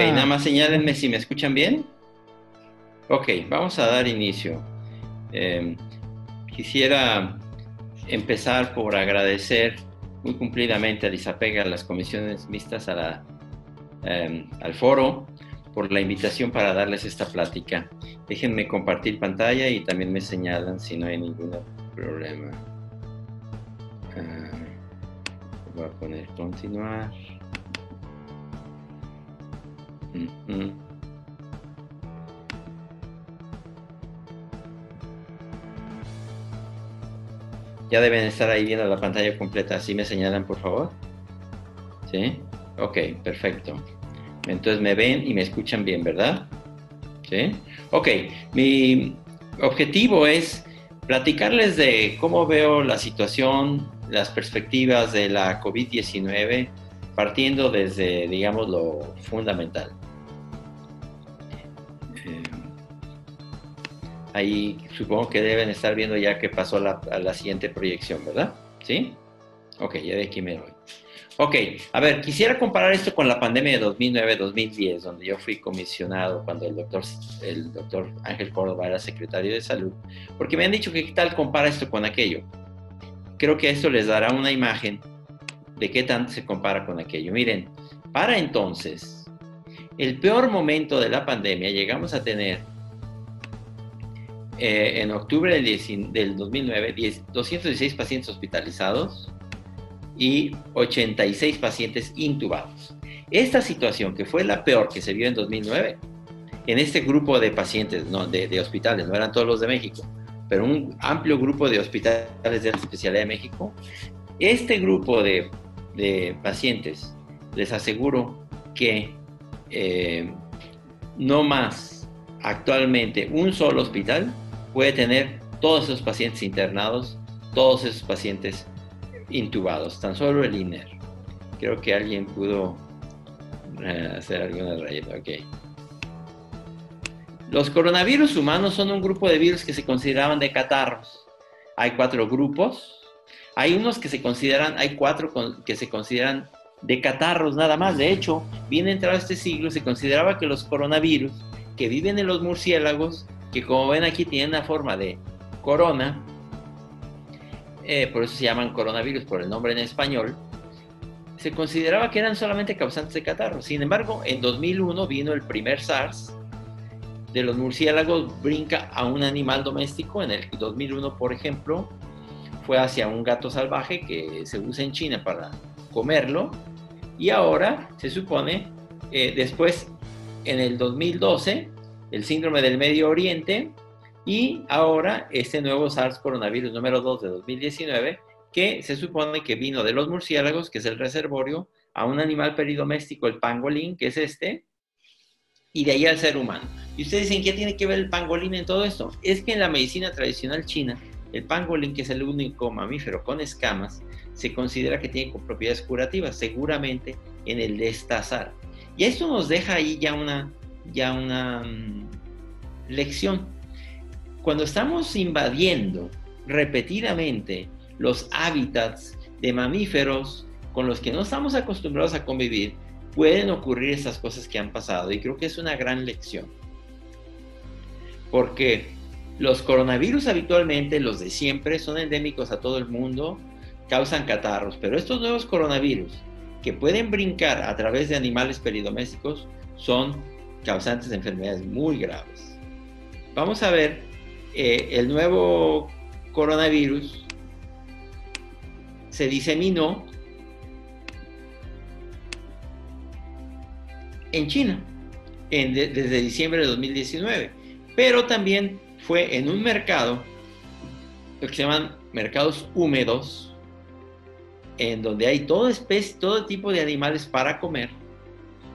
nada más señálenme si me escuchan bien. Ok, vamos a dar inicio. Quisiera empezar por agradecer muy cumplidamente a Lisapega, a las comisiones mixtas, al foro, por la invitación para darles esta plática. Déjenme compartir pantalla y también me señalan si no hay ningún problema. Voy a poner continuar. Ya deben estar ahí viendo la pantalla completa. ¿Sí me señalan, por favor? ¿Sí? Ok, perfecto. Entonces me ven y me escuchan bien, ¿verdad? ¿Sí? Ok, mi objetivo es platicarles de cómo veo la situación, las perspectivas de la COVID-19, partiendo desde, digamos, lo fundamental. Ahí supongo que deben estar viendo ya que pasó a la siguiente proyección, ¿verdad? ¿Sí? Ok, ya de aquí me voy. Ok, a ver, quisiera comparar esto con la pandemia de 2009-2010, donde yo fui comisionado cuando el doctor Ángel Córdoba era secretario de Salud, porque me han dicho que qué tal compara esto con aquello. Creo que esto les dará una imagen de qué tanto se compara con aquello. Miren, para entonces, el peor momento de la pandemia llegamos a tener en octubre del 2009 216 pacientes hospitalizados y 86 pacientes intubados. Esta situación, que fue la peor que se vio en 2009, en este grupo de pacientes, no, de hospitales, no eran todos los de México, pero un amplio grupo de hospitales de la especialidad de México, este grupo de pacientes, les aseguro que no más actualmente un solo hospital puede tener todos esos pacientes internados, todos esos pacientes intubados, tan solo el INER. Creo que alguien pudo hacer alguna rayeta. Ok. Los coronavirus humanos son un grupo de virus que se consideraban de catarros. Hay 4 grupos. Hay unos que se consideran, hay 4 que se consideran de catarros nada más. De hecho, bien entrado este siglo, se consideraba que los coronavirus que viven en los murciélagos, que como ven aquí tienen la forma de corona, por eso se llaman coronavirus, por el nombre en español, se consideraba que eran solamente causantes de catarro. Sin embargo, en 2001 vino el primer SARS, de los murciélagos brinca a un animal doméstico. En el 2001, por ejemplo, fue hacia un gato salvaje que se usa en China para comerlo, y ahora se supone, después en el 2012, el síndrome del Medio Oriente, y ahora este nuevo SARS coronavirus número 2 de 2019, que se supone que vino de los murciélagos, que es el reservorio, a un animal peridoméstico, el pangolín, que es este, y de ahí al ser humano. Y ustedes dicen, ¿qué tiene que ver el pangolín en todo esto? Es que en la medicina tradicional china, el pangolín, que es el único mamífero con escamas, se considera que tiene propiedades curativas, seguramente en el destazar. Y esto nos deja ahí ya una lección. Cuando estamos invadiendo repetidamente los hábitats de mamíferos con los que no estamos acostumbrados a convivir, pueden ocurrir estas cosas que han pasado, y creo que es una gran lección. Porque los coronavirus habitualmente, los de siempre, son endémicos a todo el mundo, causan catarros, pero estos nuevos coronavirus que pueden brincar a través de animales peridomésticos son causantes de enfermedades muy graves. Vamos a ver el nuevo coronavirus se diseminó en China desde diciembre de 2019, pero también fue en un mercado, lo que se llaman mercados húmedos, en donde hay todo tipo de animales para comer,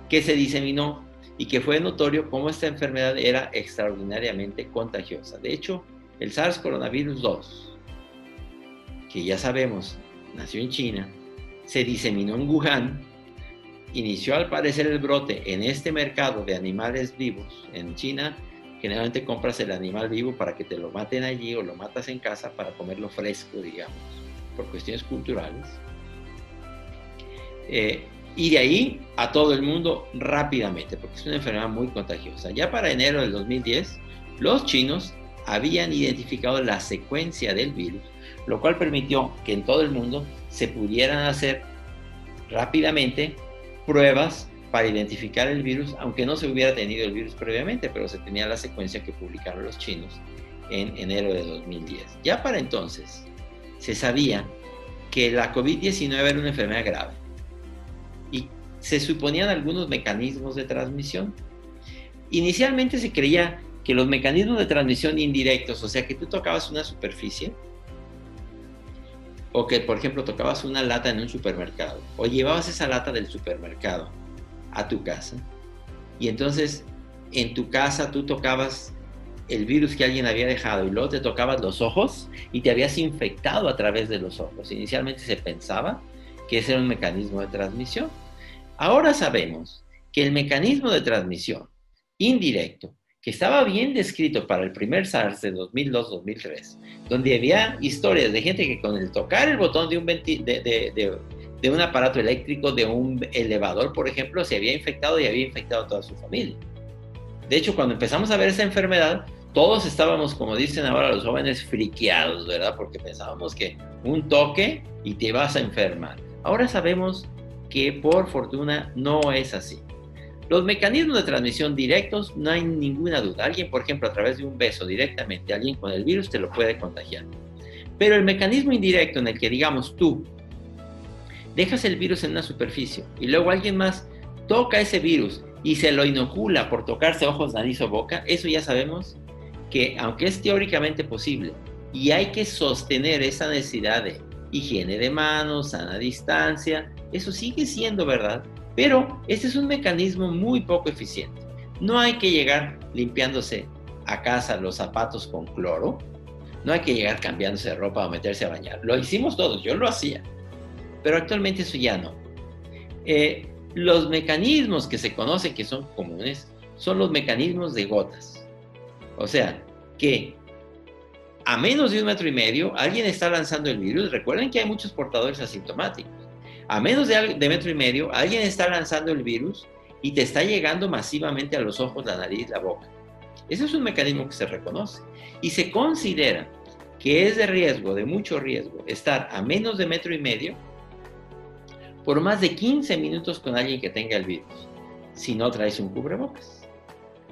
que se diseminó y que fue notorio cómo esta enfermedad era extraordinariamente contagiosa. De hecho, el SARS coronavirus 2, que ya sabemos, nació en China, se diseminó en Wuhan, inició al parecer el brote en este mercado de animales vivos en China. Generalmente compras el animal vivo para que te lo maten allí, o lo matas en casa para comerlo fresco, digamos, por cuestiones culturales. Y de ahí a todo el mundo rápidamente, porque es una enfermedad muy contagiosa. Ya para enero del 2010, los chinos habían identificado la secuencia del virus, lo cual permitió que en todo el mundo se pudieran hacer rápidamente pruebas para identificar el virus, aunque no se hubiera tenido el virus previamente, pero se tenía la secuencia que publicaron los chinos en enero de 2010. Ya para entonces se sabía que la COVID-19 era una enfermedad grave y se suponían algunos mecanismos de transmisión. Inicialmente se creía que los mecanismos de transmisión indirectos, o sea, que tú tocabas una superficie, o que, por ejemplo, tocabas una lata en un supermercado, o llevabas esa lata del supermercado a tu casa, y entonces en tu casa tú tocabas el virus que alguien había dejado y luego te tocabas los ojos y te habías infectado a través de los ojos. Inicialmente se pensaba que ese era un mecanismo de transmisión. Ahora sabemos que el mecanismo de transmisión indirecto, que estaba bien descrito para el primer SARS de 2002-2003, donde había historias de gente que con el tocar el botón de un aparato eléctrico, de un elevador, por ejemplo, se había infectado y había infectado a toda su familia. De hecho, cuando empezamos a ver esa enfermedad, todos estábamos, como dicen ahora los jóvenes, friqueados, ¿verdad? Porque pensábamos que un toque y te vas a enfermar. Ahora sabemos que por fortuna no es así. Los mecanismos de transmisión directos, no hay ninguna duda. Alguien, por ejemplo, a través de un beso directamente, alguien con el virus te lo puede contagiar. Pero el mecanismo indirecto en el que, digamos, tú dejas el virus en una superficie y luego alguien más toca ese virus y se lo inocula por tocarse ojos, nariz o boca, eso ya sabemos que, aunque es teóricamente posible y hay que sostener esa necesidad de higiene de manos, sana distancia, eso sigue siendo verdad, pero este es un mecanismo muy poco eficiente. No hay que llegar limpiándose a casa los zapatos con cloro, no hay que llegar cambiándose de ropa o meterse a bañar. Lo hicimos todos, yo lo hacía, pero actualmente eso ya no. Los mecanismos que se conocen que son comunes son los mecanismos de gotas. O sea, que a menos de 1,5 metros alguien está lanzando el virus. Recuerden que hay muchos portadores asintomáticos. A menos de 1,5 metros alguien está lanzando el virus y te está llegando masivamente a los ojos, la nariz, la boca. Ese es un mecanismo que se reconoce y se considera que es de riesgo, de mucho riesgo, estar a menos de 1,5 metros por más de 15 minutos con alguien que tenga el virus, si no traes un cubrebocas.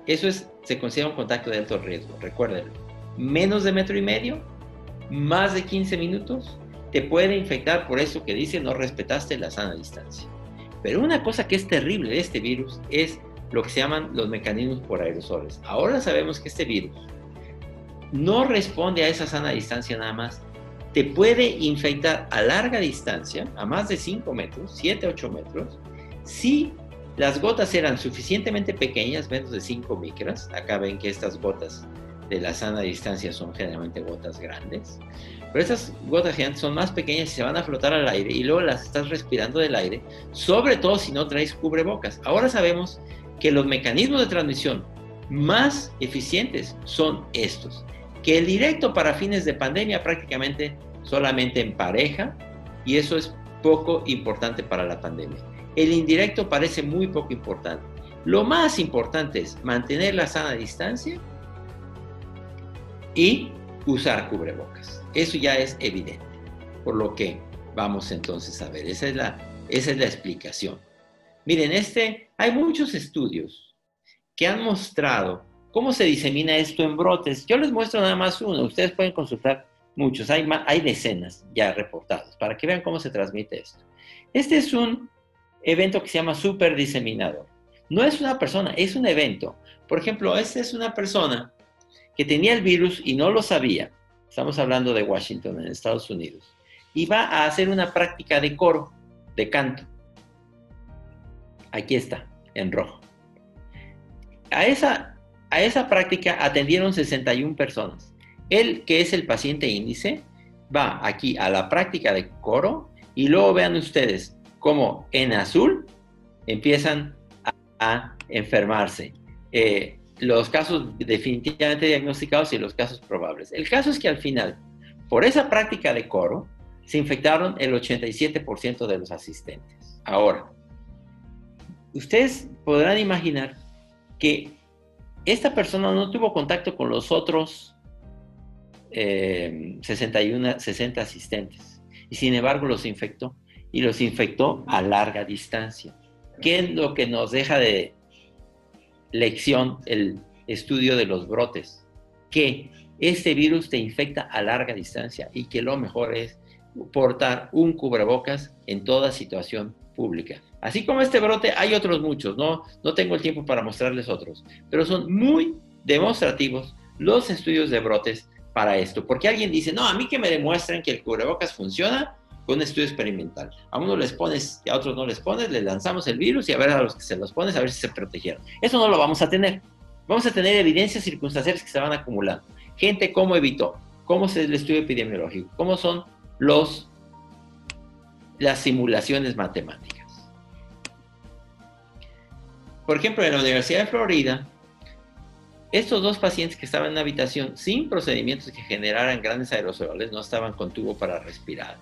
Eso se considera un contacto de alto riesgo, recuérdenlo. Menos de 1,5 metros, más de 15 minutos, te puede infectar. Por eso que dice, no respetaste la sana distancia. Pero una cosa que es terrible de este virus es lo que se llaman los mecanismos por aerosoles. Ahora sabemos que este virus no responde a esa sana distancia nada más. Te puede infectar a larga distancia, a más de 5 metros, 7, 8 metros, si las gotas eran suficientemente pequeñas, menos de 5 micras. Acá ven que estas gotas de la sana distancia son generalmente gotas grandes, pero estas gotas gigantes son más pequeñas y se van a flotar al aire y luego las estás respirando del aire, sobre todo si no traes cubrebocas. Ahora sabemos que los mecanismos de transmisión más eficientes son estos, que el directo para fines de pandemia prácticamente solamente en pareja, y eso es poco importante para la pandemia. El indirecto parece muy poco importante. Lo más importante es mantener la sana distancia y usar cubrebocas. Eso ya es evidente. Por lo que vamos entonces a ver, esa es la explicación. Miren, hay muchos estudios que han mostrado cómo se disemina esto en brotes. Yo les muestro nada más uno, ustedes pueden consultar muchos, hay decenas ya reportados, para que vean cómo se transmite esto. Este es un evento que se llama superdiseminador. No es una persona, es un evento. Por ejemplo, esta es una persona que tenía el virus y no lo sabía. Estamos hablando de Washington, en Estados Unidos. Y va a hacer una práctica de coro, de canto. Aquí está, en rojo. A esa práctica atendieron 61 personas. Él, que es el paciente índice, va aquí a la práctica de coro y luego vean ustedes cómo en azul empiezan a enfermarse. Los casos definitivamente diagnosticados y los casos probables. El caso es que al final, por esa práctica de coro, se infectaron el 87% de los asistentes. Ahora, ustedes podrán imaginar que esta persona no tuvo contacto con los otros 60 asistentes y sin embargo los infectó y los infectó a larga distancia. ¿Qué es lo que nos deja de lección el estudio de los brotes? Que este virus te infecta a larga distancia y que lo mejor es portar un cubrebocas en toda situación pública. Así como este brote, hay otros muchos, no tengo el tiempo para mostrarles otros, pero son muy demostrativos los estudios de brotes para esto, porque alguien dice, no, a mí que me demuestren que el cubrebocas funciona con un estudio experimental. A uno les pones y a otros no les pones, les lanzamos el virus y a ver a los que se los pones, a ver si se protegieron. Eso no lo vamos a tener. Vamos a tener evidencias circunstanciales que se van acumulando. Gente, ¿cómo evitó? ¿Cómo es el estudio epidemiológico? ¿Cómo son las simulaciones matemáticas? Por ejemplo, en la Universidad de Florida, estos dos pacientes que estaban en una habitación sin procedimientos que generaran grandes aerosoles, no estaban con tubo para respirar,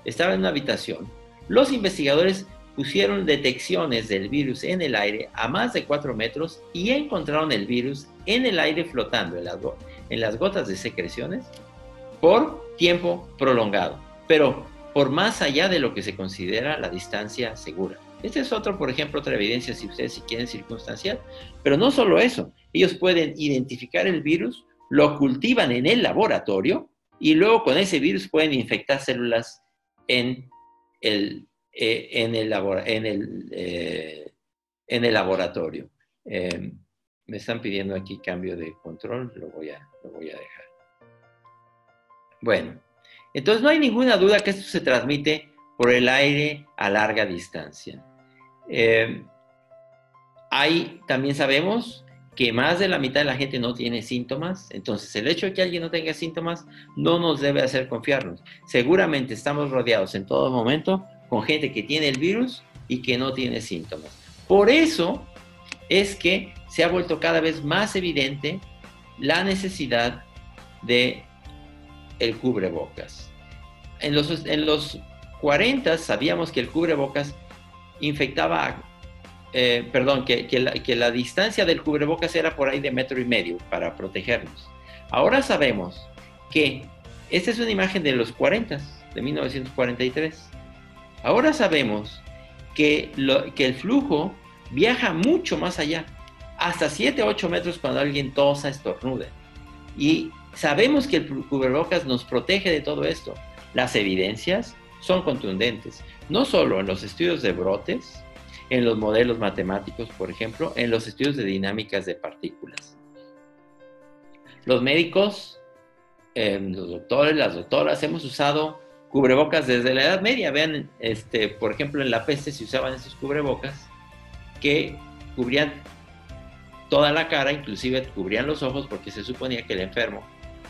estaban en una habitación, los investigadores pusieron detecciones del virus en el aire a más de 4 metros y encontraron el virus en el aire flotando en las gotas de secreciones por tiempo prolongado, pero por más allá de lo que se considera la distancia segura. Este es otro, por ejemplo, otra evidencia, si ustedes si quieren, circunstancial. Pero no solo eso, ellos pueden identificar el virus, lo cultivan en el laboratorio y luego con ese virus pueden infectar células en el laboratorio. Me están pidiendo aquí cambio de control, lo voy a dejar. Bueno, entonces no hay ninguna duda que esto se transmite por el aire a larga distancia. También sabemos que más de la mitad de la gente no tiene síntomas, entonces el hecho de que alguien no tenga síntomas no nos debe hacer confiarnos. Seguramente estamos rodeados en todo momento con gente que tiene el virus y que no tiene síntomas. Por eso es que se ha vuelto cada vez más evidente la necesidad de el cubrebocas. En los 40 sabíamos que el cubrebocas infectaba, que la distancia del cubrebocas era por ahí de 1,5 metros para protegernos. Ahora sabemos que esta es una imagen de los 40, de 1943. Ahora sabemos que el flujo viaja mucho más allá, hasta 7 o 8 metros cuando alguien tosa, estornude. Y sabemos que el cubrebocas nos protege de todo esto. Las evidencias son contundentes, no solo en los estudios de brotes, en los modelos matemáticos, por ejemplo, en los estudios de dinámicas de partículas. Los médicos, los doctores, las doctoras, hemos usado cubrebocas desde la Edad Media. Vean, por ejemplo, en la peste se usaban esos cubrebocas que cubrían toda la cara, inclusive cubrían los ojos, porque se suponía que el enfermo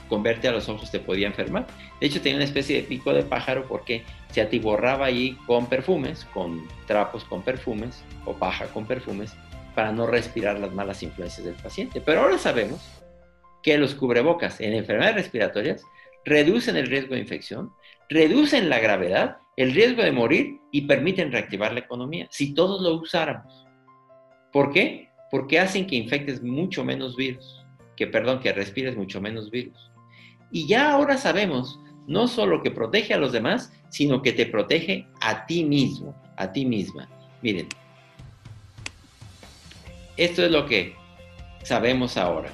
con verte a los ojos te podía enfermar. De hecho, tenía una especie de pico de pájaro porque se atiborraba ahí con perfumes, con trapos con perfumes o paja con perfumes para no respirar las malas influencias del paciente. Pero ahora sabemos que los cubrebocas en enfermedades respiratorias reducen el riesgo de infección, reducen la gravedad, el riesgo de morir y permiten reactivar la economía, si todos lo usáramos. ¿Por qué? Porque hacen que infectes mucho menos virus, que respires mucho menos virus. Y ya ahora sabemos, no solo que protege a los demás, sino que te protege a ti mismo, a ti misma. Miren, esto es lo que sabemos ahora.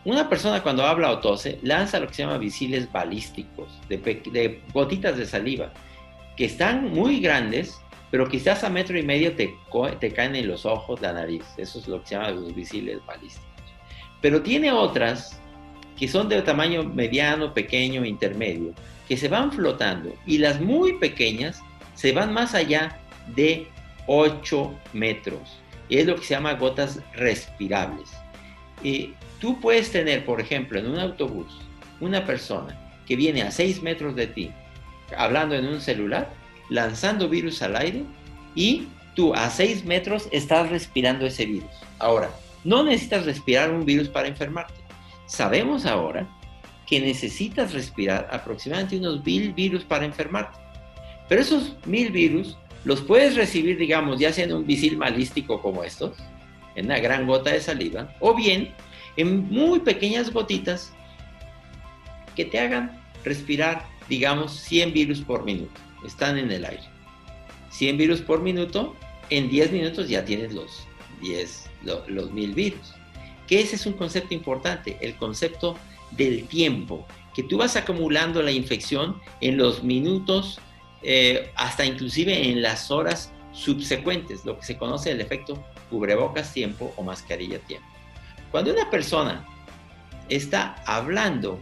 Una persona cuando habla o tose, lanza lo que se llama misiles balísticos, de gotitas de saliva, que están muy grandes, pero quizás a 1,5 metros te caen en los ojos, la nariz. Eso es lo que se llama los misiles balísticos. Pero tiene otras que son de tamaño mediano, pequeño, intermedio, que se van flotando, y las muy pequeñas se van más allá de 8 metros. Y es lo que se llama gotas respirables. Tú puedes tener, por ejemplo, en un autobús, una persona que viene a 6 metros de ti, hablando en un celular, lanzando virus al aire, y tú a 6 metros estás respirando ese virus. Ahora, no necesitas respirar un virus para enfermarte. Sabemos ahora que necesitas respirar aproximadamente unos 1,000 virus para enfermarte. Pero esos 1,000 virus los puedes recibir, digamos, ya sea en un visil malístico como estos, en una gran gota de saliva, o bien en muy pequeñas gotitas que te hagan respirar, digamos, 100 virus por minuto. Están en el aire. 100 virus por minuto, en 10 minutos ya tienes los 1000 virus. Que ese es un concepto importante, el concepto del tiempo, que tú vas acumulando la infección en los minutos, hasta inclusive en las horas subsecuentes, lo que se conoce el efecto cubrebocas tiempo o mascarilla tiempo. Cuando una persona está hablando,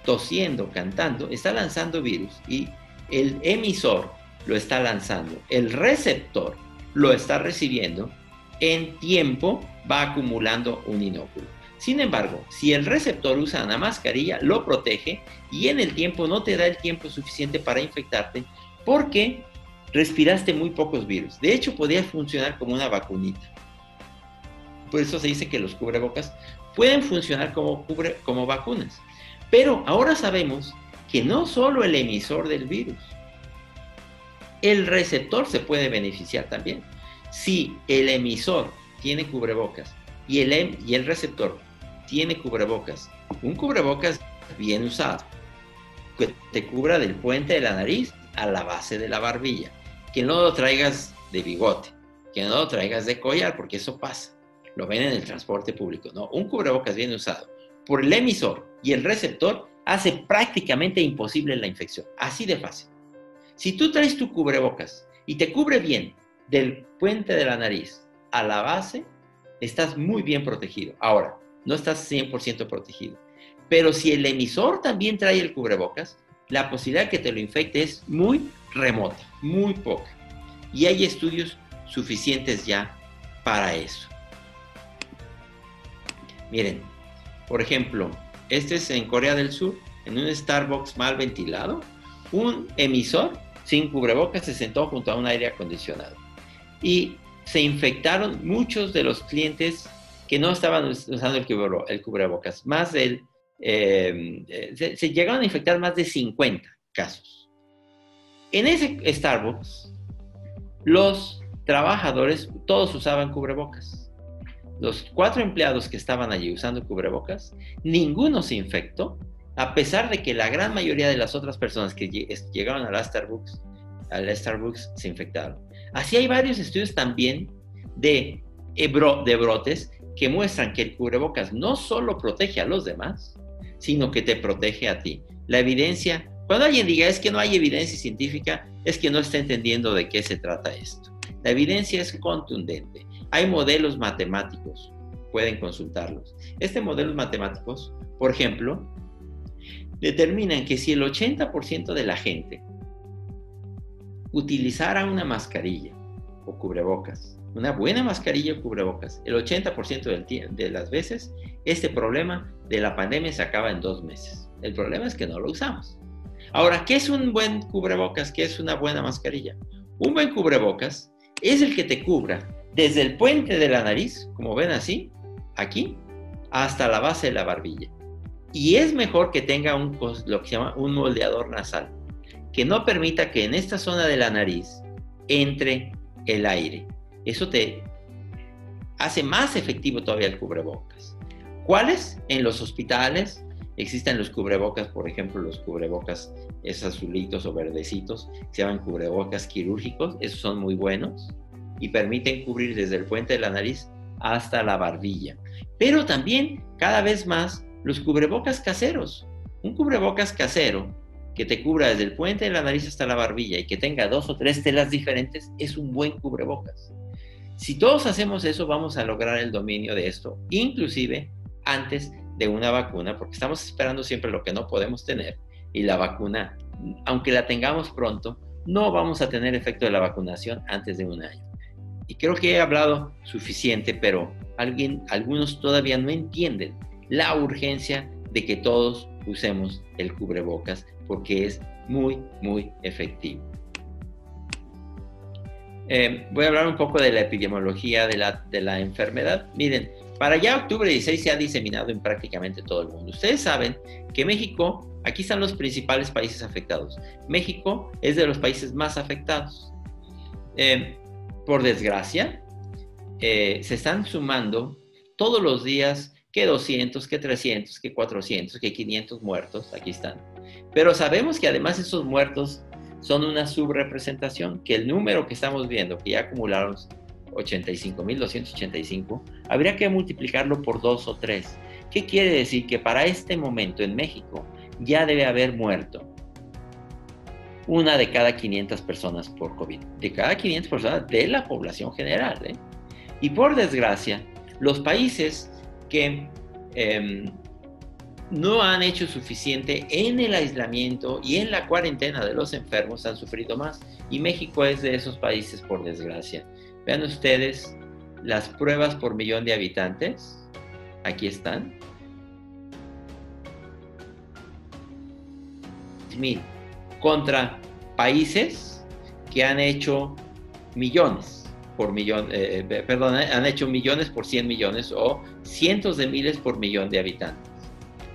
tosiendo, cantando, está lanzando virus y el emisor lo está lanzando, el receptor lo está recibiendo, en tiempo va acumulando un inóculo. Sin embargo, si el receptor usa una mascarilla, lo protege y en el tiempo no te da el tiempo suficiente para infectarte porque respiraste muy pocos virus. De hecho, podría funcionar como una vacunita. Por eso se dice que los cubrebocas pueden funcionar como vacunas. Pero ahora sabemos que no solo el emisor del virus, el receptor se puede beneficiar también. Si el emisor tiene cubrebocas y el receptor tiene cubrebocas, un cubrebocas bien usado, que te cubra del puente de la nariz a la base de la barbilla, que no lo traigas de bigote, que no lo traigas de collar, porque eso pasa, lo ven en el transporte público, no, un cubrebocas bien usado por el emisor y el receptor hace prácticamente imposible la infección, así de fácil. Si tú traes tu cubrebocas y te cubre bien del puente de la nariz a la base, estás muy bien protegido. Ahora, no estás 100% protegido. Pero si el emisor también trae el cubrebocas, la posibilidad de que te lo infecte es muy remota, muy poca. Y hay estudios suficientes ya para eso. Miren, por ejemplo, este es en Corea del Sur, en un Starbucks mal ventilado, un emisor sin cubrebocas se sentó junto a un aire acondicionado. Y se infectaron muchos de los clientes que no estaban usando el cubrebocas. Se llegaron a infectar más de 50 casos. En ese Starbucks, los trabajadores todos usaban cubrebocas. Los 4 empleados que estaban allí usando cubrebocas, ninguno se infectó, a pesar de que la gran mayoría de las otras personas que llegaron al Starbucks se infectaron. Así hay varios estudios también de brotes que muestran que el cubrebocas no solo protege a los demás, sino que te protege a ti. La evidencia, cuando alguien diga es que no hay evidencia científica, es que no está entendiendo de qué se trata esto. La evidencia es contundente. Hay modelos matemáticos, pueden consultarlos. Estos modelos matemáticos, por ejemplo, determinan que si el 80% de la gente utilizara una mascarilla o cubrebocas, una buena mascarilla o cubrebocas, el 80% de las veces, este problema de la pandemia se acaba en 2 meses. El problema es que no lo usamos. Ahora, ¿qué es un buen cubrebocas? ¿Qué es una buena mascarilla? Un buen cubrebocas es el que te cubra desde el puente de la nariz, como ven así, aquí, hasta la base de la barbilla. Y es mejor que tenga lo que se llama un moldeador nasal, que no permita que en esta zona de la nariz entre el aire. Eso te hace más efectivo todavía el cubrebocas. ¿Cuáles? En los hospitales existen los cubrebocas, por ejemplo, los cubrebocas esos azulitos o verdecitos, se llaman cubrebocas quirúrgicos, esos son muy buenos y permiten cubrir desde el puente de la nariz hasta la barbilla. Pero también, cada vez más, los cubrebocas caseros. Un cubrebocas casero que te cubra desde el puente de la nariz hasta la barbilla y que tenga 2 o 3 telas diferentes es un buen cubrebocas. Si todos hacemos eso, vamos a lograr el dominio de esto, inclusive antes de una vacuna, porque estamos esperando siempre lo que no podemos tener, y la vacuna, aunque la tengamos pronto, no vamos a tener efecto de la vacunación antes de 1 año. Y creo que he hablado suficiente, pero algunos todavía no entienden la urgencia de que todos usemos el cubrebocas, porque es muy, muy efectivo. Voy a hablar un poco de la epidemiología de la enfermedad. Miren, para ya octubre 16 se ha diseminado en prácticamente todo el mundo. Ustedes saben que México, aquí están los principales países afectados. México es de los países más afectados. Por desgracia, se están sumando todos los días que 200, que 300, que 400, que 500 muertos, aquí están. Pero sabemos que además esos muertos son una subrepresentación, que el número que estamos viendo, que ya acumularon 85.285, habría que multiplicarlo por 2 o 3. ¿Qué quiere decir? Que para este momento en México ya debe haber muerto una de cada 500 personas por COVID. De cada 500 personas de la población general, ¿eh? Y por desgracia, los países que no han hecho suficiente en el aislamiento y en la cuarentena de los enfermos han sufrido más. Y México es de esos países, por desgracia. Vean ustedes las pruebas por millón de habitantes. Aquí están. 1000 contra países que han hecho millones por millón, han hecho millones por 100 millones o cientos de miles por millón de habitantes.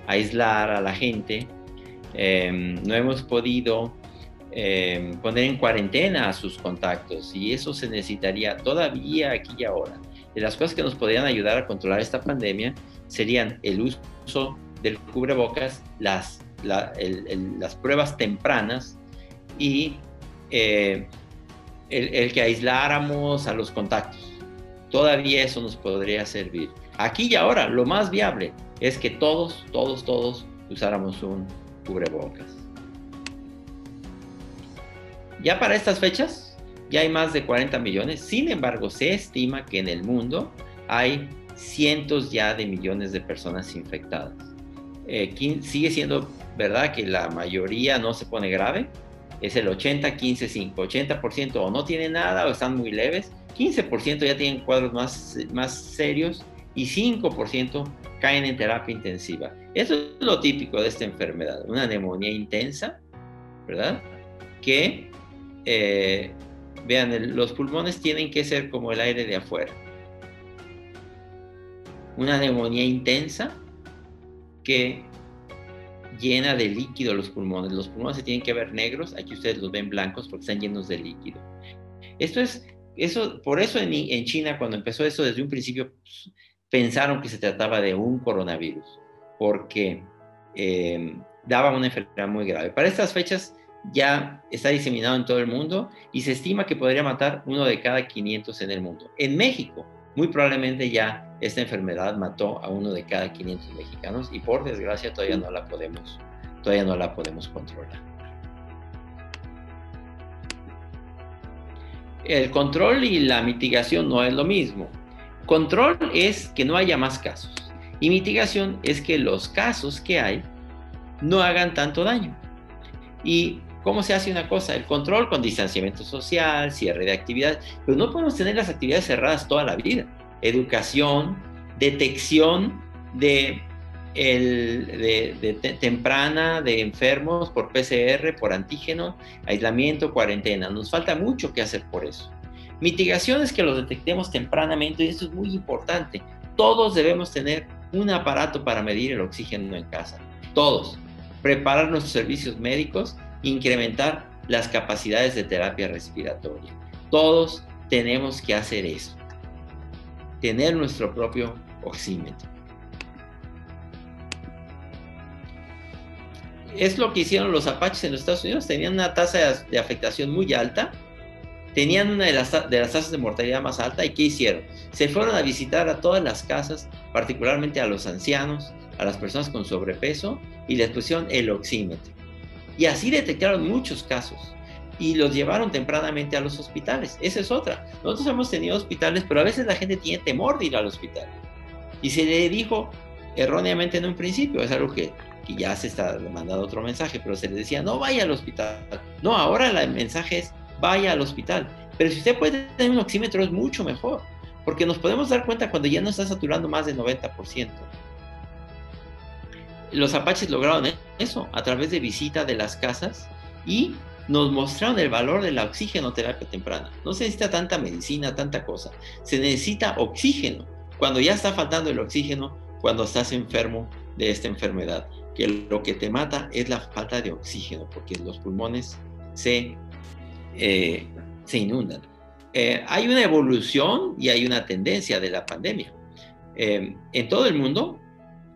Aislar a la gente, no hemos podido poner en cuarentena a sus contactos y eso se necesitaría todavía aquí y ahora. De las cosas que nos podrían ayudar a controlar esta pandemia serían el uso del cubrebocas, las pruebas tempranas y el que aisláramos a los contactos. Todavía eso nos podría servir. Aquí y ahora, lo más viable es que todos usáramos un cubrebocas. Ya para estas fechas, ya hay más de 40 millones. Sin embargo, se estima que en el mundo hay cientos ya de millones de personas infectadas. Sigue siendo verdad que la mayoría no se pone grave. Es el 80-15-5. 80% o no tienen nada o están muy leves. 15% ya tienen cuadros más serios. Y 5% caen en terapia intensiva. Eso es lo típico de esta enfermedad. Una neumonía intensa, ¿verdad? Que, vean, los pulmones tienen que ser como el aire de afuera. Una neumonía intensa que llena de líquido los pulmones. Los pulmones se tienen que ver negros. Aquí ustedes los ven blancos porque están llenos de líquido. Por eso en China, cuando empezó eso, desde un principio pensaron que se trataba de un coronavirus, porque daba una enfermedad muy grave. Para estas fechas ya está diseminado en todo el mundo y se estima que podría matar 1 de cada 500 en el mundo. En México, muy probablemente ya esta enfermedad mató a 1 de cada 500 mexicanos y por desgracia todavía no la podemos controlar. El control y la mitigación no es lo mismo. Control es que no haya más casos y mitigación es que los casos que hay no hagan tanto daño. ¿Y cómo se hace una cosa? El control con distanciamiento social, cierre de actividades, pero no podemos tener las actividades cerradas toda la vida. Educación, detección temprana de enfermos por PCR, por antígeno, aislamiento, cuarentena. Nos falta mucho que hacer por eso. Mitigación es que los detectemos tempranamente y esto es muy importante. Todos debemos tener un aparato para medir el oxígeno en casa. Todos. Preparar nuestros servicios médicos, incrementar las capacidades de terapia respiratoria. Todos tenemos que hacer eso. Tener nuestro propio oxímetro. Es lo que hicieron los apaches en los Estados Unidos. Tenían una tasa de afectación muy alta. Tenían una de las tasas de mortalidad más alta. ¿Y qué hicieron? Se fueron a visitar a todas las casas, particularmente a los ancianos, a las personas con sobrepeso, y les pusieron el oxímetro. Y así detectaron muchos casos. Y los llevaron tempranamente a los hospitales. Esa es otra. Nosotros hemos tenido hospitales, pero a veces la gente tiene temor de ir al hospital. Y se le dijo erróneamente en un principio, es algo que ya se está mandando otro mensaje, pero se le decía, no vaya al hospital. No, ahora el mensaje es, vaya al hospital. Pero si usted puede tener un oxímetro es mucho mejor, porque nos podemos dar cuenta cuando ya no está saturando más del 90%. Los apaches lograron eso a través de visita de las casas y nos mostraron el valor de la oxigenoterapia temprana. No se necesita tanta medicina, tanta cosa. Se necesita oxígeno. Cuando ya está faltando el oxígeno, cuando estás enfermo de esta enfermedad, que lo que te mata es la falta de oxígeno, porque los pulmones se inundan. Hay una evolución y hay una tendencia de la pandemia. En todo el mundo,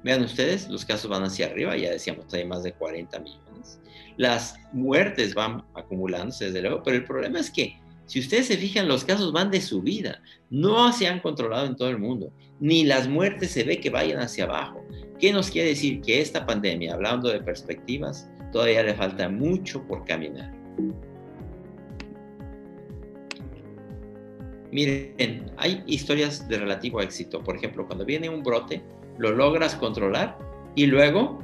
vean ustedes, los casos van hacia arriba, ya decíamos, hay más de 40 millones. Las muertes van acumulándose, desde luego, pero el problema es que, si ustedes se fijan, los casos van de subida, no se han controlado en todo el mundo, ni las muertes se ve que vayan hacia abajo. ¿Qué nos quiere decir? Que esta pandemia, hablando de perspectivas, todavía le falta mucho por caminar. Miren, hay historias de relativo éxito. Por ejemplo, cuando viene un brote, lo logras controlar y luego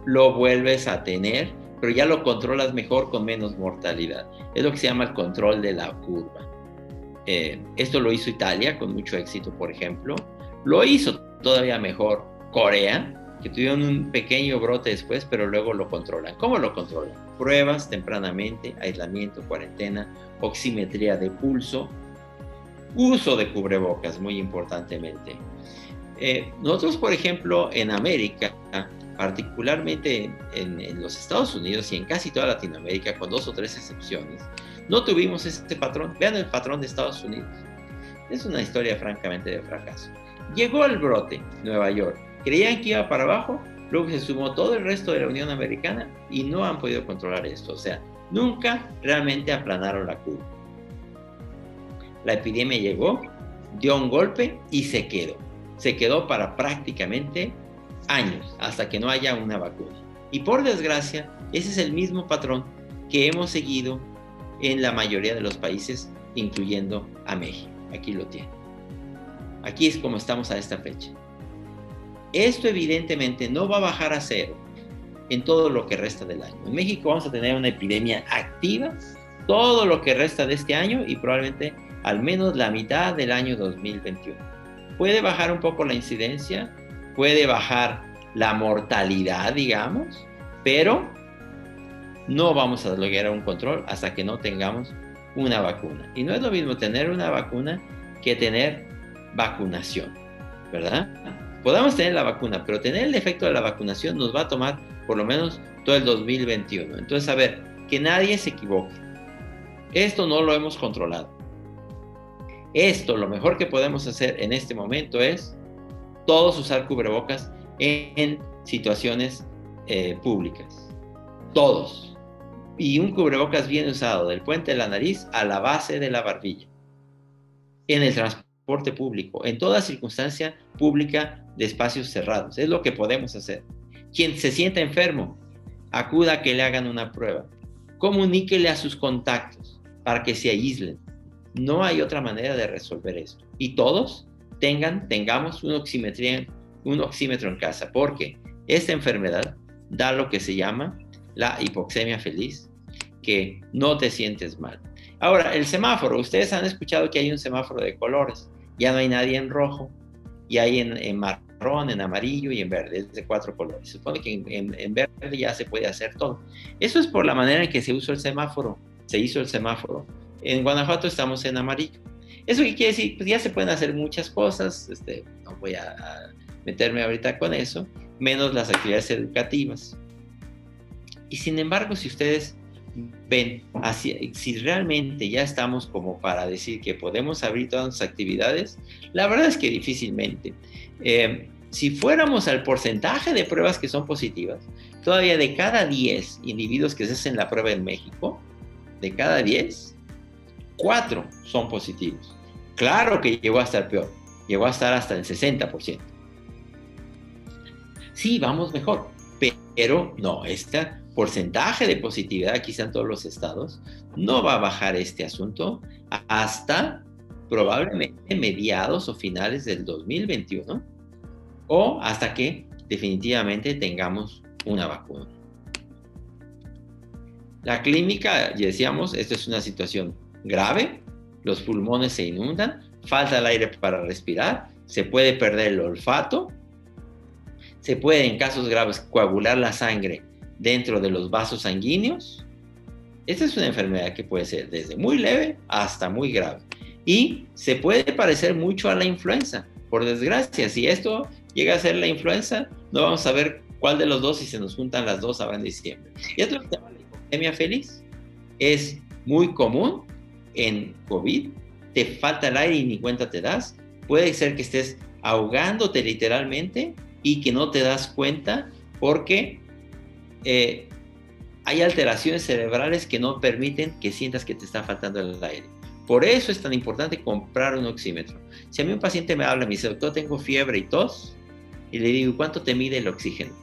lo vuelves a tener, pero ya lo controlas mejor con menos mortalidad. Es lo que se llama el control de la curva. Esto lo hizo Italia con mucho éxito, por ejemplo. Lo hizo todavía mejor Corea, que tuvieron un pequeño brote después, pero luego lo controlan. ¿Cómo lo controlan? Pruebas tempranamente, aislamiento, cuarentena, oximetría de pulso, uso de cubrebocas, muy importantemente. Nosotros, por ejemplo, en América, particularmente en los Estados Unidos y en casi toda Latinoamérica, con 2 o 3 excepciones, no tuvimos este patrón. Vean el patrón de Estados Unidos. Es una historia francamente de fracaso. Llegó el brote, Nueva York. Creían que iba para abajo, luego se sumó todo el resto de la Unión Americana y no han podido controlar esto. O sea, nunca realmente aplanaron la curva. La epidemia llegó, dio un golpe y se quedó. Se quedó para prácticamente años, hasta que no haya una vacuna. Y por desgracia, ese es el mismo patrón que hemos seguido en la mayoría de los países, incluyendo a México. Aquí lo tienen. Aquí es como estamos a esta fecha. Esto evidentemente no va a bajar a cero en todo lo que resta del año. En México vamos a tener una epidemia activa todo lo que resta de este año y probablemente al menos la mitad del año 2021. Puede bajar un poco la incidencia, puede bajar la mortalidad, digamos, pero no vamos a lograr un control hasta que no tengamos una vacuna. Y no es lo mismo tener una vacuna que tener vacunación, ¿verdad? Podemos tener la vacuna, pero tener el efecto de la vacunación nos va a tomar por lo menos todo el 2021. Entonces, a ver, que nadie se equivoque. Esto no lo hemos controlado. Esto, lo mejor que podemos hacer en este momento es todos usar cubrebocas en situaciones públicas. Todos. Y un cubrebocas bien usado, del puente de la nariz a la base de la barbilla. En el transporte público, en toda circunstancia pública de espacios cerrados. Es lo que podemos hacer. Quien se sienta enfermo, acuda a que le hagan una prueba. Comuníquele a sus contactos para que se aíslen. No hay otra manera de resolver esto. Y todos tengamos un oxímetro en casa, porque esta enfermedad da lo que se llama la hipoxemia feliz, que no te sientes mal. Ahora, el semáforo. Ustedes han escuchado que hay un semáforo de colores. Ya no hay nadie en rojo, y hay en marrón, en amarillo y en verde. Es de 4 colores. Se supone que en verde ya se puede hacer todo. Eso es por la manera en que se hizo el semáforo. En Guanajuato estamos en amarillo. ¿Eso qué quiere decir? Pues ya se pueden hacer muchas cosas. No voy a meterme ahorita con eso, menos las actividades educativas. Y sin embargo, si ustedes ven, si realmente ya estamos como para decir que podemos abrir todas las actividades, la verdad es que difícilmente. Si fuéramos al porcentaje de pruebas que son positivas, todavía de cada 10 individuos que se hacen la prueba en México, de cada 10, 4 son positivos. Claro que llegó a estar peor, llegó a estar hasta el 60%. Sí, vamos mejor, pero no, este porcentaje de positividad, quizá en todos los estados, no va a bajar este asunto hasta probablemente mediados o finales del 2021, o hasta que definitivamente tengamos una vacuna. La clínica, ya decíamos, esta es una situación grave, los pulmones se inundan, falta el aire para respirar, se puede perder el olfato, se puede en casos graves coagular la sangre dentro de los vasos sanguíneos. Esta es una enfermedad que puede ser desde muy leve hasta muy grave. Y se puede parecer mucho a la influenza. Por desgracia, si esto llega a ser la influenza, no vamos a ver cuál de los dos, si se nos juntan las dos ahora en diciembre. Y esto se llama la hipoxemia feliz. Es muy común en COVID te falta el aire y ni cuenta te das. Puede ser que estés ahogándote literalmente y que no te das cuenta porque hay alteraciones cerebrales que no permiten que sientas que te está faltando el aire. Por eso es tan importante comprar un oxímetro. Si a mí un paciente me habla y me dice, doctor, tengo fiebre y tos, y le digo, ¿cuánto te mide el oxígeno?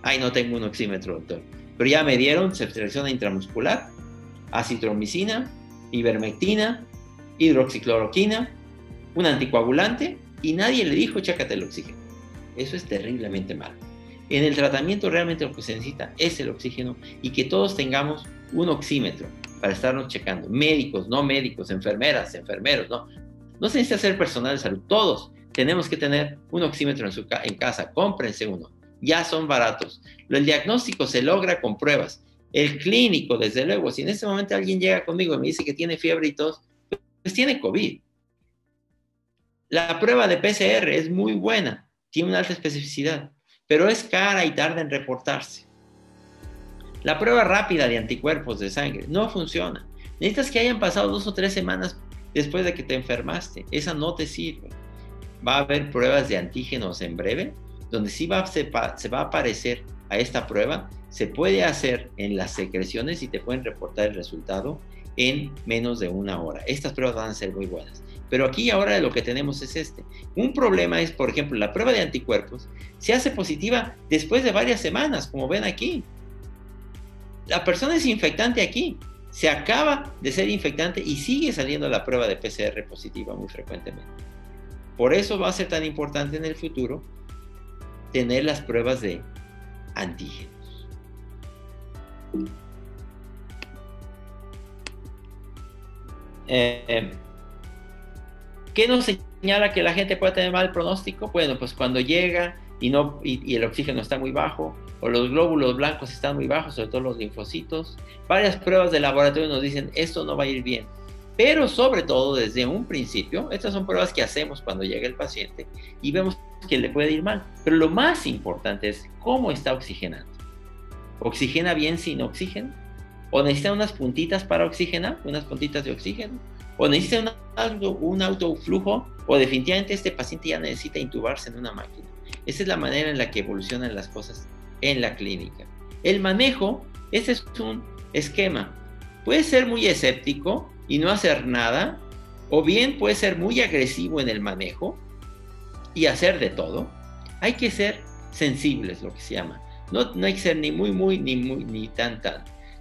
Ay, no tengo un oxímetro, doctor. Pero ya me dieron selección intramuscular, acitromicina, ivermectina, hidroxicloroquina, un anticoagulante, y nadie le dijo, chécate el oxígeno. Eso es terriblemente malo. En el tratamiento realmente lo que se necesita es el oxígeno y que todos tengamos un oxímetro para estarnos checando. Médicos, no médicos, enfermeras, enfermeros, no. No se necesita ser personal de salud. Todos tenemos que tener un oxímetro en casa. Cómprense uno. Ya son baratos. El diagnóstico se logra con pruebas. El clínico, desde luego, si en este momento alguien llega conmigo y me dice que tiene fiebre y tos, pues tiene COVID. La prueba de PCR es muy buena, tiene una alta especificidad, pero es cara y tarda en reportarse. La prueba rápida de anticuerpos de sangre no funciona. Necesitas que hayan pasado 2 o 3 semanas después de que te enfermaste. Esa no te sirve. Va a haber pruebas de antígenos en breve, donde sí se va a aparecer a esta prueba. Se puede hacer en las secreciones y te pueden reportar el resultado en menos de 1 hora. Estas pruebas van a ser muy buenas. Pero aquí ahora lo que tenemos es este. Un problema es, por ejemplo, la prueba de anticuerpos se hace positiva después de varias semanas, como ven aquí. La persona es infectante aquí. Se acaba de ser infectante y sigue saliendo la prueba de PCR positiva muy frecuentemente. Por eso va a ser tan importante en el futuro tener las pruebas de antígenos. ¿Qué nos señala que la gente puede tener mal pronóstico? Bueno, pues cuando llega y el oxígeno está muy bajo, o los glóbulos blancos están muy bajos, sobre todo los linfocitos. Varias pruebas de laboratorio nos dicen, esto no va a ir bien. Pero sobre todo, desde un principio, estas son pruebas que hacemos cuando llega el paciente y vemos que le puede ir mal. Pero lo más importante es cómo está oxigenando. ¿Oxigena bien sin oxígeno? ¿O necesita unas puntitas para oxigenar? ¿Unas puntitas de oxígeno? ¿O necesita un autoflujo? ¿O definitivamente este paciente ya necesita intubarse en una máquina? Esa es la manera en la que evolucionan las cosas en la clínica. El manejo, ese es un esquema. Puede ser muy escéptico y no hacer nada, o bien puede ser muy agresivo en el manejo y hacer de todo. Hay que ser sensibles, lo que se llama. No hay que ser ni muy, ni tan.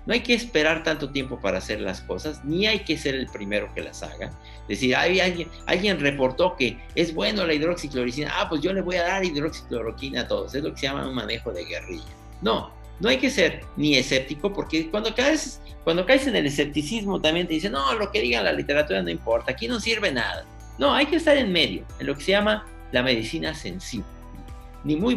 No hay que esperar tanto tiempo para hacer las cosas, ni hay que ser el primero que las haga. Es decir, alguien reportó que es bueno la hidroxicloroquina, pues yo le voy a dar hidroxicloroquina a todos. Es lo que se llama un manejo de guerrilla. No hay que ser ni escéptico, porque cuando caes en el escepticismo también te dicen, no, lo que diga la literatura no importa, aquí no sirve nada. No, hay que estar en medio, en lo que se llama la medicina sensible. Ni muy,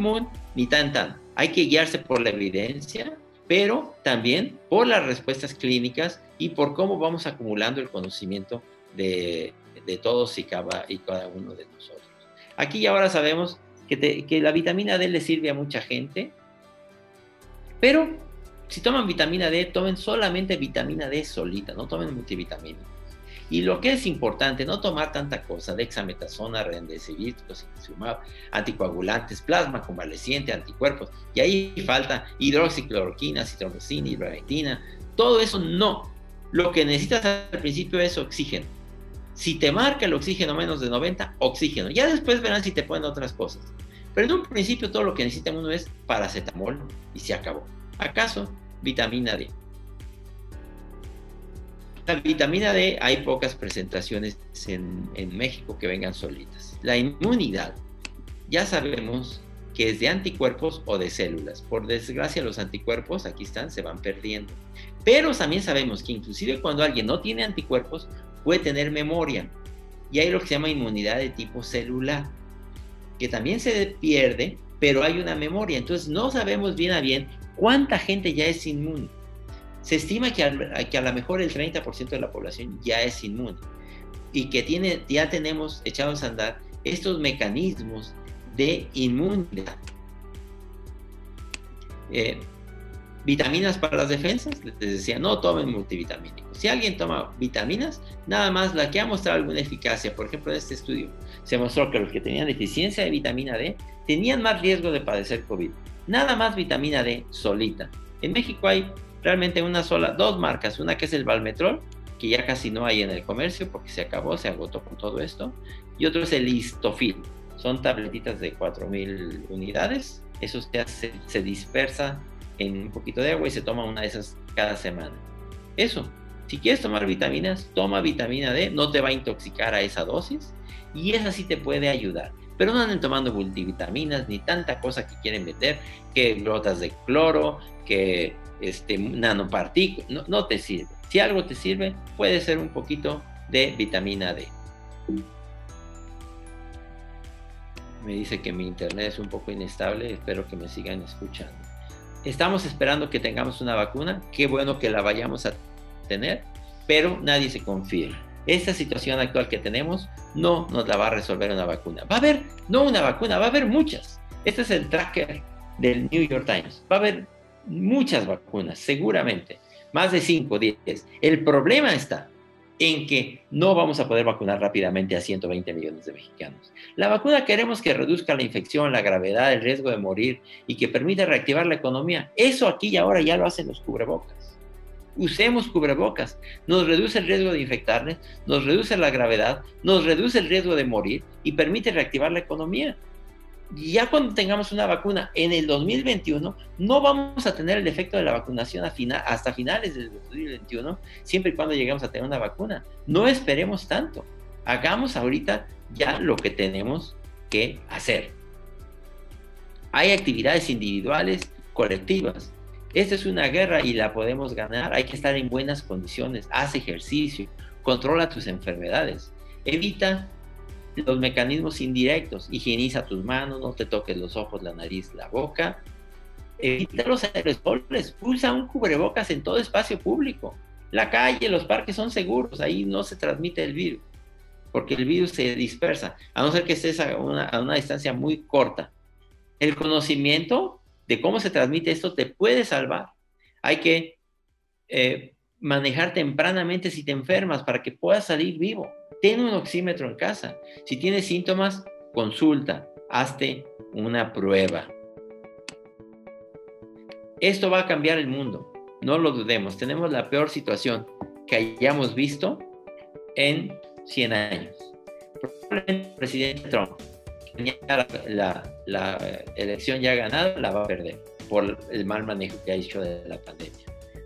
ni tan. Hay que guiarse por la evidencia, pero también por las respuestas clínicas y por cómo vamos acumulando el conocimiento de todos y cada uno de nosotros. Aquí y ahora sabemos que la vitamina D le sirve a mucha gente, pero si toman vitamina D, tomen solamente vitamina D solita, no tomen multivitamina. Y lo que es importante, no tomar tanta cosa, dexametasona, remdesivir, tocilizumab, anticoagulantes, plasma convaleciente, anticuerpos, y ahí falta hidroxicloroquina, citromicina, ivermectina, todo eso no. Lo que necesitas al principio es oxígeno. Si te marca el oxígeno menos de 90, oxígeno. Ya después verán si te ponen otras cosas. Pero en un principio todo lo que necesita uno es paracetamol y se acabó. ¿Acaso vitamina D? La vitamina D hay pocas presentaciones en México que vengan solitas. La inmunidad, ya sabemos que es de anticuerpos o de células. Por desgracia los anticuerpos, aquí están, se van perdiendo. Pero también sabemos que inclusive cuando alguien no tiene anticuerpos, puede tener memoria. Y hay lo que se llama inmunidad de tipo celular, que también se pierde, pero hay una memoria. Entonces no sabemos bien a bien cuánta gente ya es inmune. Se estima que a lo mejor el 30% de la población ya es inmune y que ya tenemos echados a andar estos mecanismos de inmunidad. Vitaminas para las defensas, les decía, no tomen multivitamínicos. Si alguien toma vitaminas, nada más la que ha mostrado alguna eficacia, por ejemplo, en este estudio, se mostró que los que tenían deficiencia de vitamina D tenían más riesgo de padecer COVID. Nada más vitamina D solita. En México hay realmente dos marcas, una que es el Valmetrol, que ya casi no hay en el comercio porque se acabó, se agotó con todo esto, y otro es el Histofil. Son tabletitas de 4,000 unidades, eso se dispersa en un poquito de agua y se toma una de esas cada semana. Eso, si quieres tomar vitaminas, toma vitamina D, no te va a intoxicar a esa dosis y esa sí te puede ayudar. Pero no anden tomando multivitaminas ni tanta cosa que quieren meter, que gotas de cloro, que nanopartículas, no te sirve. Si algo te sirve, puede ser un poquito de vitamina D. Me dice que mi internet es un poco inestable, espero que me sigan escuchando. Estamos esperando que tengamos una vacuna, qué bueno que la vayamos a tener, pero nadie se confía. Esta situación actual que tenemos no nos la va a resolver una vacuna. Va a haber, no una vacuna, va a haber muchas. Este es el tracker del New York Times. Va a haber muchas vacunas, seguramente. Más de 5 o 10. El problema está en que no vamos a poder vacunar rápidamente a 120 millones de mexicanos. La vacuna queremos que reduzca la infección, la gravedad, el riesgo de morir y que permita reactivar la economía. Eso aquí y ahora ya lo hacen los cubrebocas. Usemos cubrebocas. Nos reduce el riesgo de infectarnos, nos reduce la gravedad, nos reduce el riesgo de morir y permite reactivar la economía. Y ya cuando tengamos una vacuna en el 2021, no vamos a tener el efecto de la vacunación hasta finales del 2021, siempre y cuando lleguemos a tener una vacuna. No esperemos tanto. Hagamos ahorita ya lo que tenemos que hacer. Hay actividades individuales, colectivas. Esta es una guerra y la podemos ganar. Hay que estar en buenas condiciones. Haz ejercicio, controla tus enfermedades. Evita los mecanismos indirectos, higieniza tus manos, no te toques los ojos, la nariz, la boca, evita los aerosoles, usa un cubrebocas en todo espacio público. La calle, los parques son seguros, ahí no se transmite el virus, porque el virus se dispersa, a no ser que estés a una distancia muy corta. El conocimiento de cómo se transmite esto te puede salvar. Hay que manejar tempranamente si te enfermas para que puedas salir vivo. Ten un oxímetro en casa. Si tienes síntomas, consulta, hazte una prueba. Esto va a cambiar el mundo, no lo dudemos. Tenemos la peor situación que hayamos visto en 100 años. Probablemente el presidente Trump, que tenía la elección ya ganada, la va a perder por el mal manejo que ha hecho de la pandemia.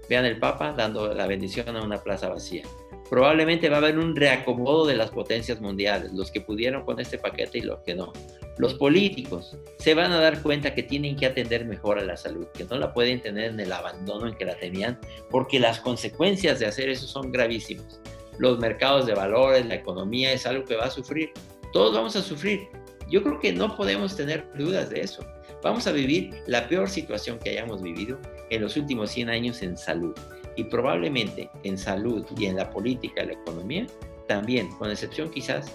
Vean el Papa dando la bendición a una plaza vacía. Probablemente va a haber un reacomodo de las potencias mundiales, los que pudieron con este paquete y los que no. Los políticos se van a dar cuenta que tienen que atender mejor a la salud, que no la pueden tener en el abandono en que la tenían, porque las consecuencias de hacer eso son gravísimas. Los mercados de valores, la economía es algo que va a sufrir. Todos vamos a sufrir. Yo creo que no podemos tener dudas de eso. Vamos a vivir la peor situación que hayamos vivido en los últimos 100 años en salud. Y probablemente en salud y en la política y la economía también, con excepción quizás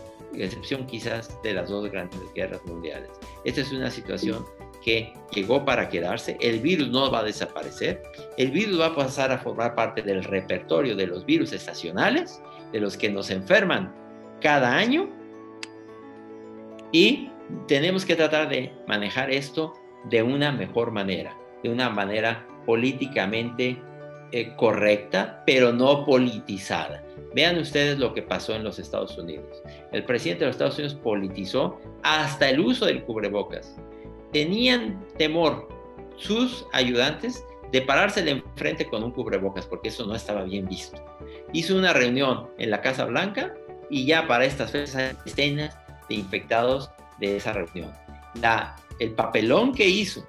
de las dos grandes guerras mundiales. Esta es una situación que llegó para quedarse. El virus no va a desaparecer. El virus va a pasar a formar parte del repertorio de los virus estacionales, de los que nos enferman cada año. Y tenemos que tratar de manejar esto de una mejor manera, de una manera políticamente correcta, pero no politizada. Vean ustedes lo que pasó en los Estados Unidos. El presidente de los Estados Unidos politizó hasta el uso del cubrebocas. Tenían temor sus ayudantes de parársele enfrente con un cubrebocas, porque eso no estaba bien visto. Hizo una reunión en la Casa Blanca y ya para estas fechas hay decenas de infectados de esa reunión. El papelón que hizo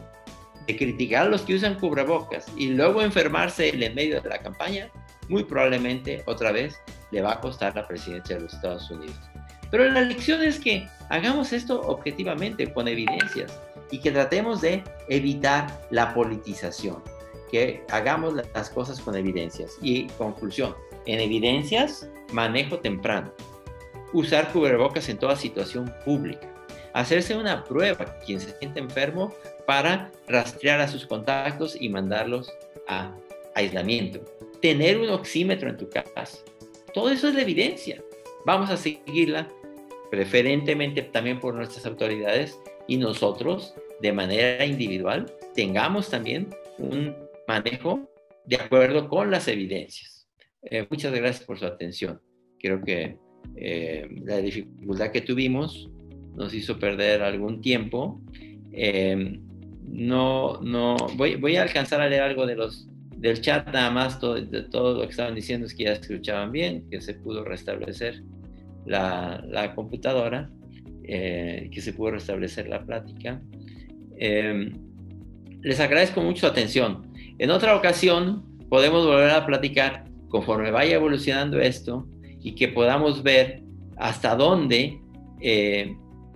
de criticar a los que usan cubrebocas y luego enfermarse en medio de la campaña, muy probablemente otra vez le va a costar la presidencia de los Estados Unidos. Pero la lección es que hagamos esto objetivamente, con evidencias, y que tratemos de evitar la politización, que hagamos las cosas con evidencias. Y conclusión, en evidencias, manejo temprano, usar cubrebocas en toda situación pública, hacerse una prueba quien se siente enfermo para rastrear a sus contactos y mandarlos a aislamiento, tener un oxímetro en tu casa. Todo eso es la evidencia. Vamos a seguirla, preferentemente también por nuestras autoridades, y nosotros, de manera individual, tengamos también un manejo de acuerdo con las evidencias. Muchas gracias por su atención. Creo que la dificultad que tuvimos nos hizo perder algún tiempo. Voy a alcanzar a leer algo del chat, nada más. Todo lo que estaban diciendo es que ya escuchaban bien, que se pudo restablecer la computadora, que se pudo restablecer la plática. Les agradezco mucho su atención. En otra ocasión podemos volver a platicar conforme vaya evolucionando esto y que podamos ver hasta dónde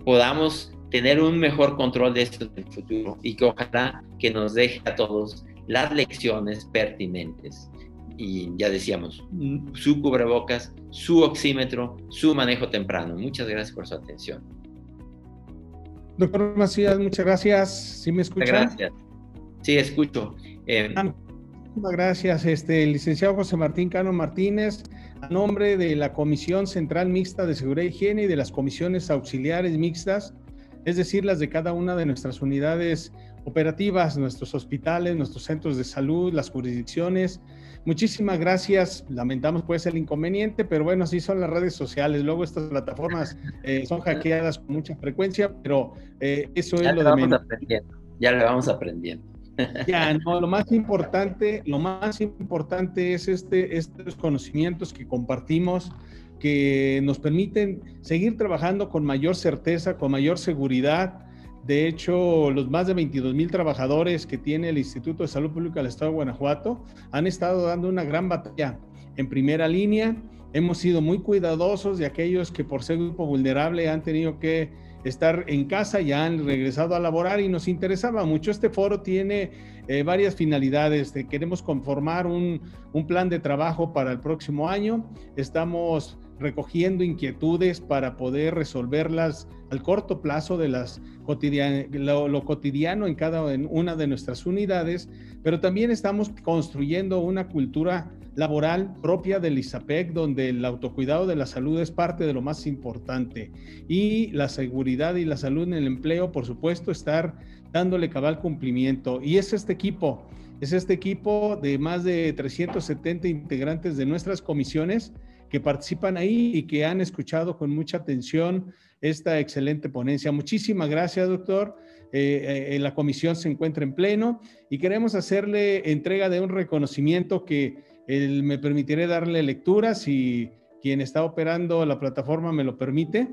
podamos tener un mejor control de esto en el futuro, y que ojalá que nos deje a todos las lecciones pertinentes. Y ya decíamos, su cubrebocas, su oxímetro, su manejo temprano. Muchas gracias por su atención. Doctor Macías, muchas gracias. ¿Sí me escuchan? Gracias. Sí, escucho. Muchas gracias, el licenciado José Martín Cano Martínez, a nombre de la Comisión Central Mixta de Seguridad e Higiene y de las comisiones auxiliares mixtas, es decir, las de cada una de nuestras unidades operativas, nuestros hospitales, nuestros centros de salud, las jurisdicciones. Muchísimas gracias. Lamentamos puede ser el inconveniente, pero bueno, así son las redes sociales. Luego estas plataformas son hackeadas con mucha frecuencia, pero eso es lo de menos. Ya lo vamos aprendiendo. Ya, no, lo más importante es estos conocimientos que compartimos, que nos permiten seguir trabajando con mayor certeza, con mayor seguridad. De hecho, los más de 22,000 trabajadores que tiene el Instituto de Salud Pública del Estado de Guanajuato han estado dando una gran batalla en primera línea. Hemos sido muy cuidadosos de aquellos que por ser grupo vulnerable han tenido que estar en casa, ya han regresado a laborar, y nos interesaba mucho. Este foro tiene varias finalidades. Queremos conformar un plan de trabajo para el próximo año. Estamos recogiendo inquietudes para poder resolverlas al corto plazo de lo cotidiano en una de nuestras unidades, pero también estamos construyendo una cultura laboral propia del ISAPEC, donde el autocuidado de la salud es parte de lo más importante, y la seguridad y la salud en el empleo, por supuesto, estar dándole cabal cumplimiento. Y es este equipo de más de 370 integrantes de nuestras comisiones que participan ahí y que han escuchado con mucha atención esta excelente ponencia. Muchísimas gracias, doctor. La comisión se encuentra en pleno y queremos hacerle entrega de un reconocimiento que me permitiré darle lectura si quien está operando la plataforma me lo permite.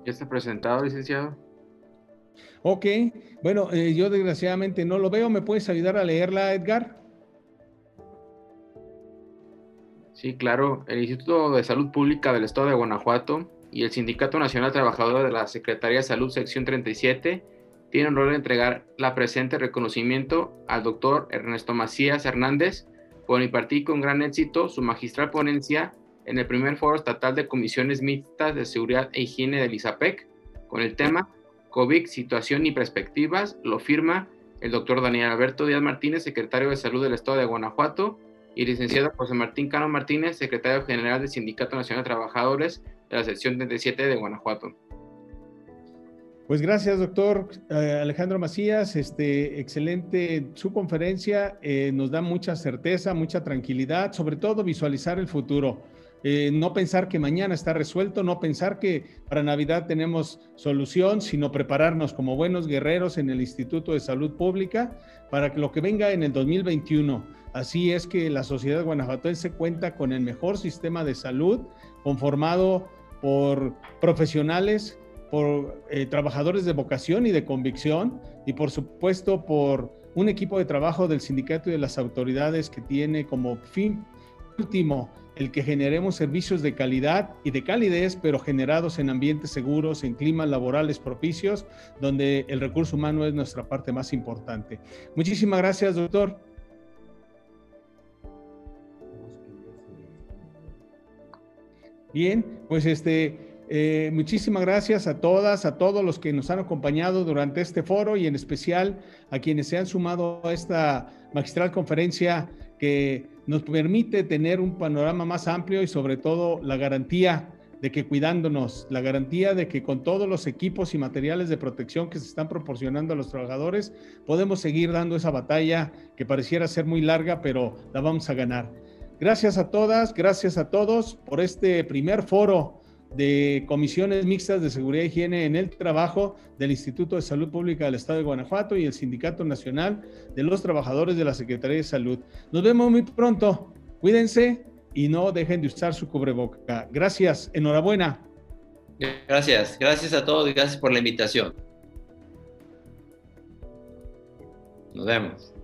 Ya está presentado, licenciado. Ok, bueno, yo desgraciadamente no lo veo. ¿Me puedes ayudar a leerla, Edgar? Sí, claro. El Instituto de Salud Pública del Estado de Guanajuato y el Sindicato Nacional Trabajador de la Secretaría de Salud, sección 37, tienen el honor de entregar la presente reconocimiento al doctor Ernesto Macías Hernández por impartir con gran éxito su magistral ponencia en el primer foro estatal de comisiones mixtas de seguridad e higiene del ISAPEC, con el tema COVID, situación y perspectivas. Lo firma el doctor Daniel Alberto Díaz Martínez, secretario de Salud del Estado de Guanajuato, y licenciado José Martín Cano Martínez, secretario general del Sindicato Nacional de Trabajadores de la sección 37 de Guanajuato. Pues gracias, doctor Alejandro Macías. Excelente su conferencia, nos da mucha certeza, mucha tranquilidad, sobre todo visualizar el futuro. No pensar que mañana está resuelto, no pensar que para Navidad tenemos solución, sino prepararnos como buenos guerreros en el Instituto de Salud Pública para que lo que venga en el 2021. Así es que la sociedad guanajuatense cuenta con el mejor sistema de salud, conformado por profesionales, por trabajadores de vocación y de convicción, y por supuesto por un equipo de trabajo del sindicato y de las autoridades que tiene como fin último el que generemos servicios de calidad y de calidez, pero generados en ambientes seguros, en climas laborales propicios, donde el recurso humano es nuestra parte más importante. Muchísimas gracias, doctor. Bien, pues Muchísimas gracias a todas, a todos los que nos han acompañado durante este foro y en especial a quienes se han sumado a esta magistral conferencia que nos permite tener un panorama más amplio y sobre todo la garantía de que cuidándonos, la garantía de que con todos los equipos y materiales de protección que se están proporcionando a los trabajadores, podemos seguir dando esa batalla que pareciera ser muy larga, pero la vamos a ganar. Gracias a todas, gracias a todos por este primer foro de comisiones mixtas de seguridad e higiene en el trabajo del Instituto de Salud Pública del Estado de Guanajuato y el Sindicato Nacional de los Trabajadores de la Secretaría de Salud. Nos vemos muy pronto. Cuídense y no dejen de usar su cubreboca. Gracias. Enhorabuena. Gracias. Gracias a todos y gracias por la invitación. Nos vemos.